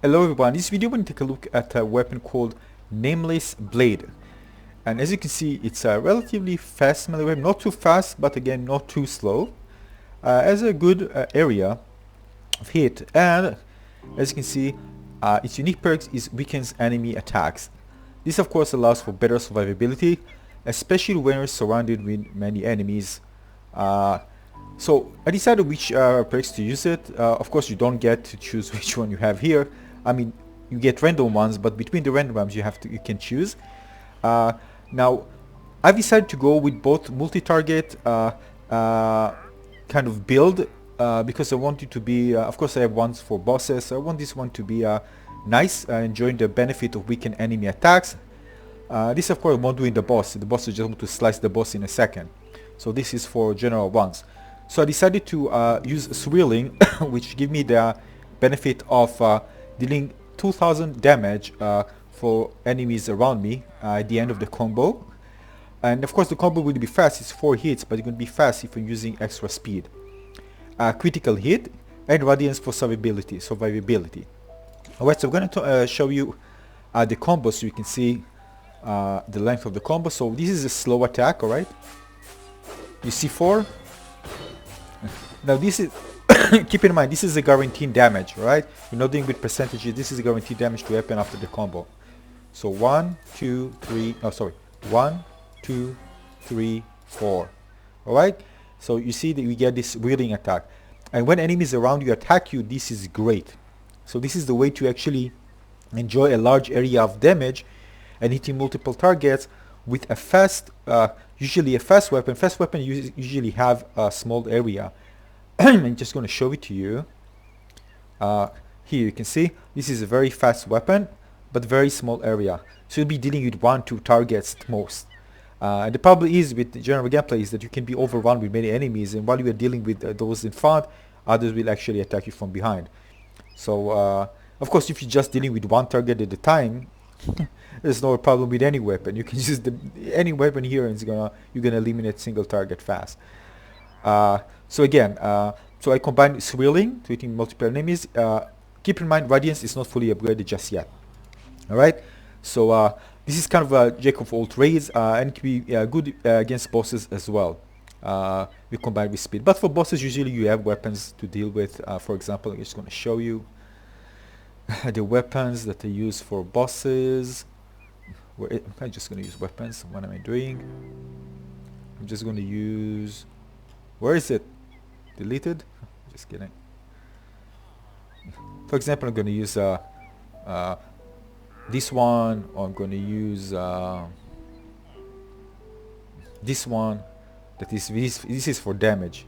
Hello everyone, in this video we're going to take a look at a weapon called Nameless Blade. And as you can see, it's a relatively fast melee weapon, not too fast, but again not too slow. Has a good area of hit, and as you can see, its unique perks is weakens enemy attacks. This of course allows for better survivability, especially when you're surrounded with many enemies. So I decided which perks to use it. Of course you don't get to choose which one you have here. I mean, you get random ones, but between the random ones you can choose. Now I've decided to go with both multi-target kind of build because I want it to be, of course I have ones for bosses, so I want this one to be nice, enjoying the benefit of weakened enemy attacks. This of course I won't do in the boss is just going to slice the boss in a second. So this is for general ones. So I decided to use Swirling, which give me the benefit of dealing 2000 damage for enemies around me at the end of the combo. And of course the combo will be fast, it's 4 hits, but it's going to be fast if you're using extra speed. Critical hit and radiance for survivability. Alright, so I'm going to show you the combo so you can see the length of the combo. So this is a slow attack, alright? You see 4? Now this is, keep in mind, this is a guaranteed damage, right? You're not doing with percentages, this is a guaranteed damage to happen after the combo. So 1, 2, 3, oh sorry, 1, 2, 3, 4. Alright? So you see that we get this wheeling attack. And when enemies around you attack you, this is great. So this is the way to actually enjoy a large area of damage and hitting multiple targets with a fast, usually a fast weapon. Fast weapon usually have a small area. I'm just going to show it to you. Here you can see this is a very fast weapon, but very small area. So you'll be dealing with 1-2 targets at most. And the problem is with the general gameplay is that you can be overrun with many enemies, and while you are dealing with those in front, others will actually attack you from behind. So of course, if you're just dealing with one target at a time, there's no problem with any weapon. You can use any weapon here, and you're gonna eliminate single target fast. So again, so I combined Swirling to hitting multiple enemies. Keep in mind, Radiance is not fully upgraded just yet. Alright, so this is kind of a jack of all trades, and it can be good against bosses as well. We combine with speed, but for bosses usually you have weapons to deal with. For example, I'm just going to show you the weapons that I use for bosses. I'm just going to use weapons. What am I doing? I'm just going to use... Where is it? Deleted? Just kidding. For example, I'm going to use this one, or I'm going to use this one. This is for damage.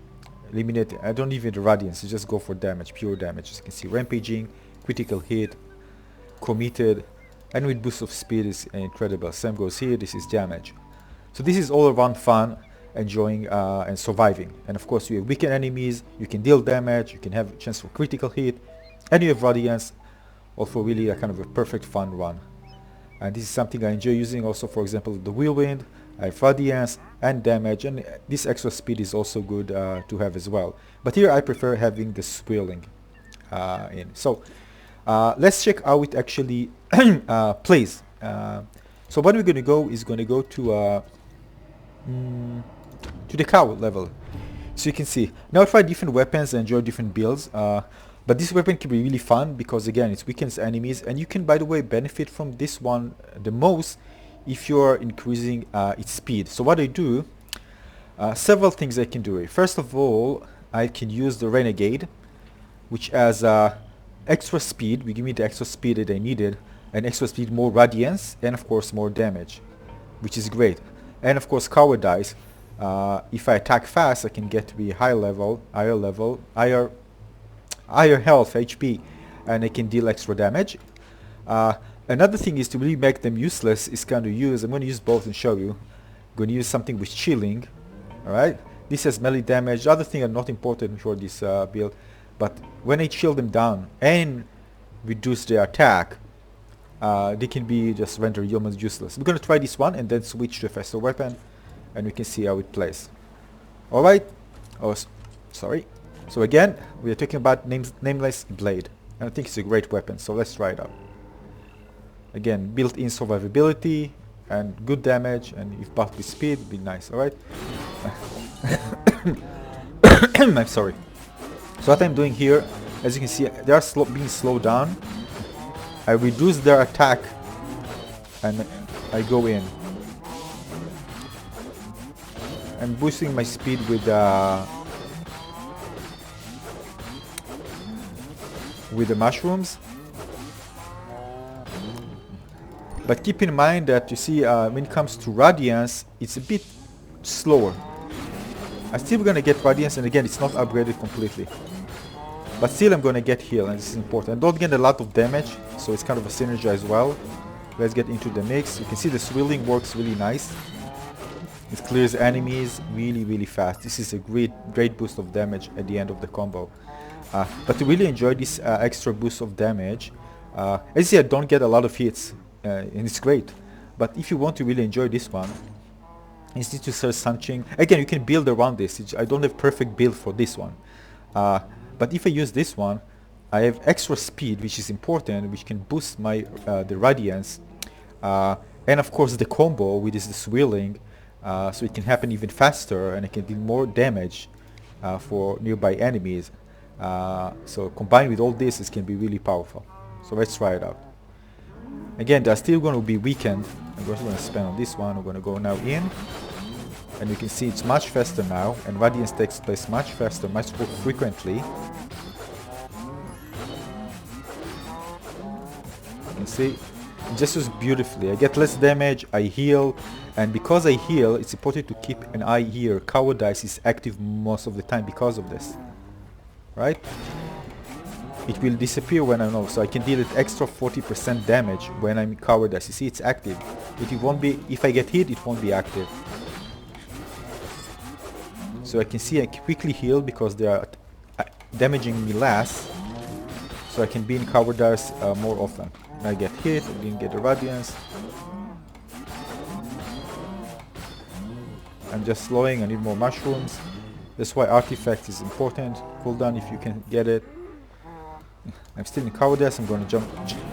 Eliminate. I don't even the radiance. You just go for damage, pure damage. As you can see, rampaging, critical hit, committed, and with boost of speed is incredible. Same goes here. This is damage. So this is all around fun, enjoying and surviving. And of course, you have weakened enemies. You can deal damage. You can have a chance for critical hit, and you have radiance. Also, really a kind of a perfect fun run. And this is something I enjoy using. Also, for example, the whirlwind. I have radiance and damage, and this extra speed is also good to have as well. But here I prefer having the swirling in. So let's check how it actually plays. So what we're going to go is going to go to the cow level. So you can see now I try different weapons and enjoy different builds. But this weapon can be really fun because again it weakens enemies, and you can, by the way, benefit from this one the most if you're increasing its speed. So what I do, several things I can do. First of all, I can use the Renegade, which has extra speed. We give me the extra speed that I needed, and extra speed, more radiance, and of course more damage, which is great. And of course cowardice. If I attack fast, I can get to be higher health, HP, and I can deal extra damage. Another thing is to really make them useless is kind of use, I'm going to use both and show you. I'm going to use something with chilling. Alright, this has melee damage. The other thing are not important for this build, but when I chill them down and reduce their attack, they can be just render humans useless. We're going to try this one and then switch to a faster weapon, and we can see how it plays. Alright, sorry. So again, we are talking about Nameless Blade. And I think it's a great weapon, so let's try it out. Again, built-in survivability and good damage, and if buffed with speed, it'd be nice, alright? I'm sorry. So what I'm doing here, as you can see, they are being slowed down. I reduce their attack and I go in. I'm boosting my speed with the mushrooms. But keep in mind that, you see, when it comes to radiance, it's a bit slower. I'm still gonna get radiance, and again, it's not upgraded completely. But still, I'm gonna get heal, and this is important. I don't get a lot of damage, so it's kind of a synergy as well. Let's get into the mix. You can see the Swirling works really nice. It clears enemies really, really fast. This is a great boost of damage at the end of the combo. But to really enjoy this extra boost of damage, as you see, I don't get a lot of hits, and it's great. But if you want to really enjoy this one, you need to search something. Again, you can build around this. I don't have perfect build for this one. But if I use this one, I have extra speed, which is important, which can boost my the radiance. And of course the combo, which is the Swirling, so it can happen even faster, and it can do more damage for nearby enemies. So combined with all this, it can be really powerful. So let's try it out. Again, they're still going to be weakened. I'm just going to spend on this one. I'm going to go now in, and you can see it's much faster now, and radiance takes place much faster, much more frequently. You can see it just does beautifully. I get less damage, I heal, and because I heal, it's important to keep an eye here. Cowardice is active most of the time because of this, right? It will disappear when I know, so I can deal it extra 40% damage when I'm Cowardice. You see, it's active. It won't be, if I get hit, it won't be active. So I can see I quickly heal because they are damaging me less, so I can be in Cowardice more often. When I get hit, I didn't get the radiance. I'm just slowing, I need more mushrooms. That's why artifact is important. Cooldown if you can get it. I'm still in Cowardice, I'm going to jump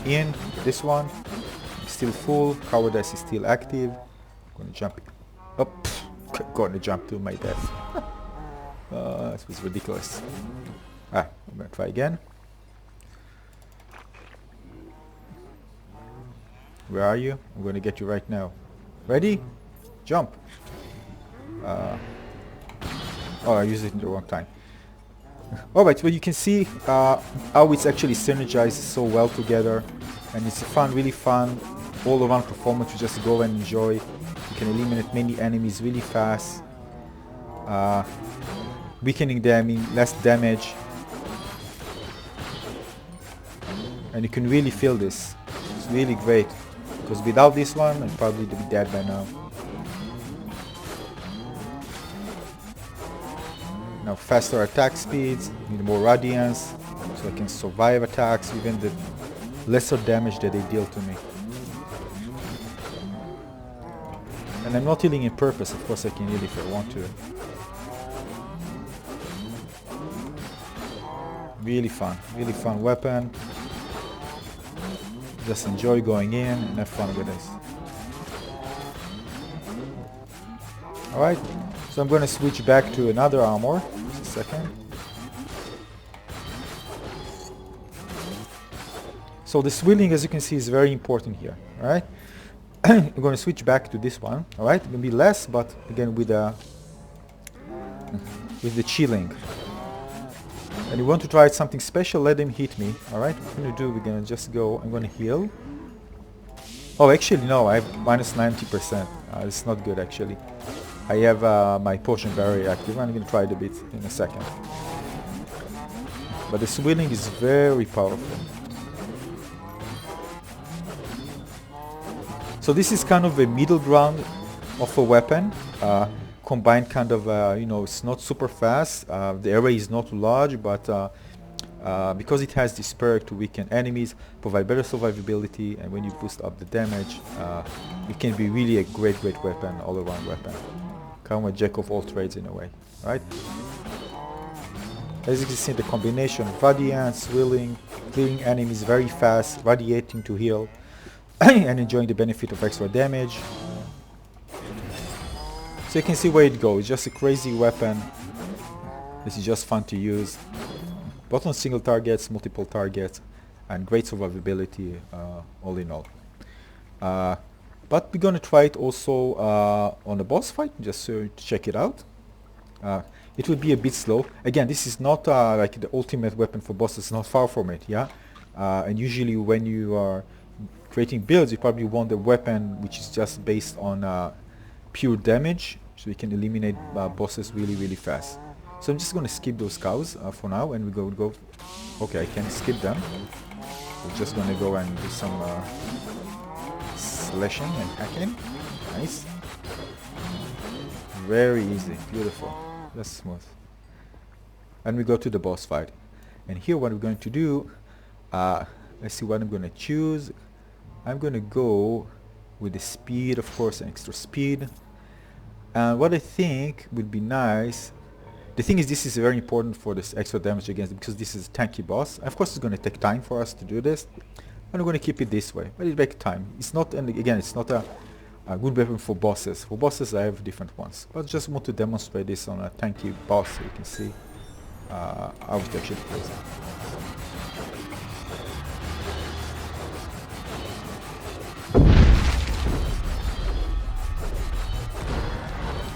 in this one. I'm still full, Cowardice is still active. I'm going to jump up. Going to jump to my death. This was ridiculous. I'm going to try again. Where are you? I'm going to get you right now. Ready? Jump. Oh, I used it in the wrong time. Alright, well, you can see how it's actually synergized so well together, and it's a fun, really fun all-around performance to just go and enjoy. You can eliminate many enemies really fast, weakening them in less damage, and you can really feel this. It's really great, because without this one, I'd probably be dead by now. Now faster attack speeds, need more radiance, so I can survive attacks, even the lesser damage that they deal to me. And I'm not healing in purpose, of course I can heal if I want to. Really fun weapon. Just enjoy going in and have fun with this. Alright, so I'm going to switch back to another armor. Just a second. So the Swirling, as you can see, is very important here. Alright, I'm going to switch back to this one. Alright, it will be less, but again with the chilling. And you want to try something special, let them hit me. Alright, what we're going to do, we're going to just go, I'm going to heal. Oh, actually no, I have minus 90%. It's not good actually. I have my potion barrier active. I'm going to try it a bit in a second. But the Swirling is very powerful. So this is kind of a middle ground of a weapon. Combined kind of, you know, it's not super fast. The array is not large, but because it has this perk to weaken enemies, provide better survivability, and when you boost up the damage, it can be really a great weapon, all-around weapon. Kind of a jack of all trades in a way, right? As you can see, the combination of radiance, swirling, clearing enemies very fast, radiating to heal, and enjoying the benefit of extra damage. So you can see where it goes. It's just a crazy weapon. This is just fun to use. Both on single targets, multiple targets, and great survivability all in all. But we're gonna try it also on a boss fight, just to check it out. It will be a bit slow. Again, this is not like the ultimate weapon for bosses, not far from it, yeah? And usually when you are creating builds, you probably want a weapon which is just based on pure damage, so you can eliminate bosses really, really fast. So I'm just gonna skip those cows for now, and we go. Okay, I can skip them. We're just gonna go and do some slashing and hacking. Nice. Very easy, beautiful. That's smooth. And we go to the boss fight. And here what we're going to do, let's see what I'm gonna choose. I'm gonna go with the speed, of course, and extra speed. And what I think would be nice, the thing is, this is very important for this extra damage against, because this is a tanky boss. Of course, it's going to take time for us to do this, and we're going to keep it this way. But it takes time. It's not, and again, it's not a good weapon for bosses. For bosses, I have different ones. But I just want to demonstrate this on a tanky boss, so you can see how it actually plays.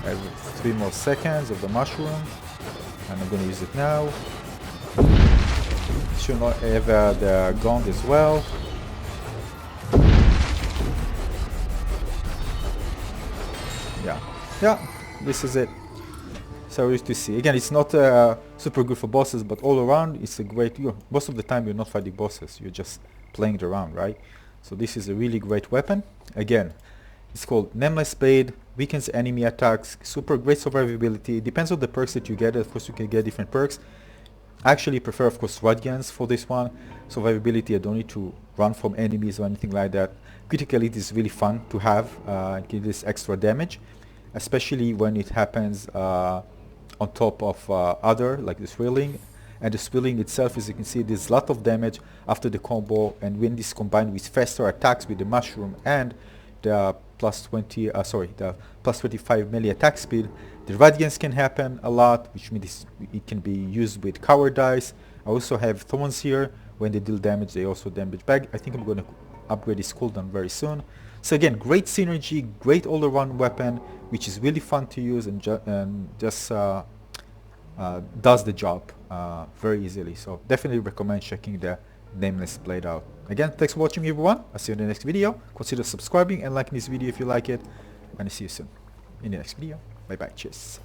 I have 3 more seconds of the mushroom, and I'm going to use it now. Should not have the gong as well. Yeah, this is it. So we used to see. Again, it's not super good for bosses, but all around it's a great. Most of the time you're not fighting bosses, you're just playing it around, right? So this is a really great weapon. Again, it's called Nameless Blade, weakens enemy attacks, super great survivability. It depends on the perks that you get. Of course, you can get different perks. I actually prefer, of course, radiance for this one. Survivability, I don't need to run from enemies or anything like that. Critically, it is really fun to have and give this extra damage, especially when it happens on top of other, like the Swirling. And the Swirling itself, as you can see, there's a lot of damage after the combo, and when this combined with faster attacks with the mushroom and the plus 25 melee attack speed, the radiance can happen a lot, which means it can be used with cowardice. I also have thorns here. When they deal damage, they also damage back. I think I'm going to upgrade this cooldown very soon. So again, great synergy, great all-around weapon, which is really fun to use and just does the job very easily. So definitely recommend checking the Nameless Blade out. Again, thanks for watching, everyone. I'll see you in the next video. Consider subscribing and liking this video if you like it, and I'll see you soon in the next video. Bye bye, cheers.